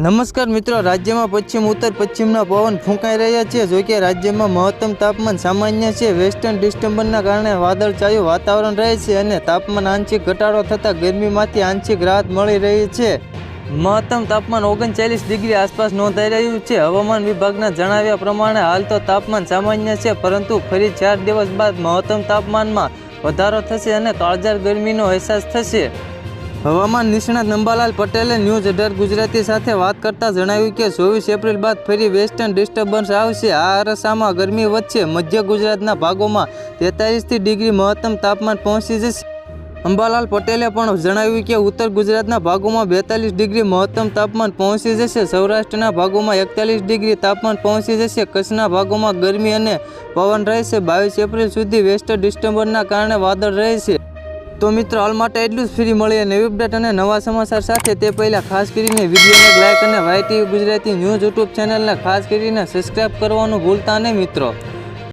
નમસ્કાર મિત્રો, રાજ્યમાં પશ્ચિમ ઉત્તર પશ્ચિમના પવન ફૂંકાઈ રહ્યા છે। જોકે રાજ્યમાં મહત્તમ તાપમાન સામાન્ય છે। વેસ્ટર્ન ડિસ્ટર્બન્સના કારણે વાદળછાયું વાતાવરણ રહે છે અને તાપમાન આંશિક ઘટાડો થતાં ગરમીમાંથી આંશિક રાહત મળી રહી છે। મહત્તમ તાપમાન 39 ડિગ્રી આસપાસ નોંધાઈ રહ્યું છે। હવામાન વિભાગના જણાવ્યા પ્રમાણે હાલ તો તાપમાન સામાન્ય છે, પરંતુ ફરી 4 દિવસ બાદ મહત્તમ તાપમાનમાં વધારો થશે અને કાળઝાળ ગરમીનો અહેસાસ થશે। હવામાન નિષ્ણાત અંબાલાલ પટેલે ન્યૂઝ 18 ગુજરાતી સાથે વાત કરતા જણાવ્યું કે 24 એપ્રિલ બાદ ફરી વેસ્ટર્ન ડિસ્ટર્બન્સ આવશે। આ અરસામાં ગરમી વધશે। મધ્ય ગુજરાતના ભાગોમાં 43 ડિગ્રી મહત્તમ તાપમાન પહોંચી જશે। અંબાલાલ પટેલે પણ જણાવ્યું કે ઉત્તર ગુજરાતના ભાગોમાં 42 ડિગ્રી મહત્તમ તાપમાન પહોંચી જશે। સૌરાષ્ટ્રના ભાગોમાં 41 ડિગ્રી તાપમાન પહોંચી જશે। કચ્છના ભાગોમાં ગરમી અને પવન રહેશે। 22 એપ્રિલ સુધી વેસ્ટર્ન ડિસ્ટર્બન્સના કારણે વાદળ રહેશે। તો મિત્રો, હાલ માટે એટલું જ। ફરી મળીએ નવી અપડેટ અને નવા સમાચાર સાથે। તે પહેલાં ખાસ કરીને વિડીયોને લાઇક અને YTV ગુજરાતી ન્યૂઝ યુટ્યુબ ચેનલને ખાસ કરીને સબસ્ક્રાઈબ કરવાનું ભૂલતા નહીં મિત્રો।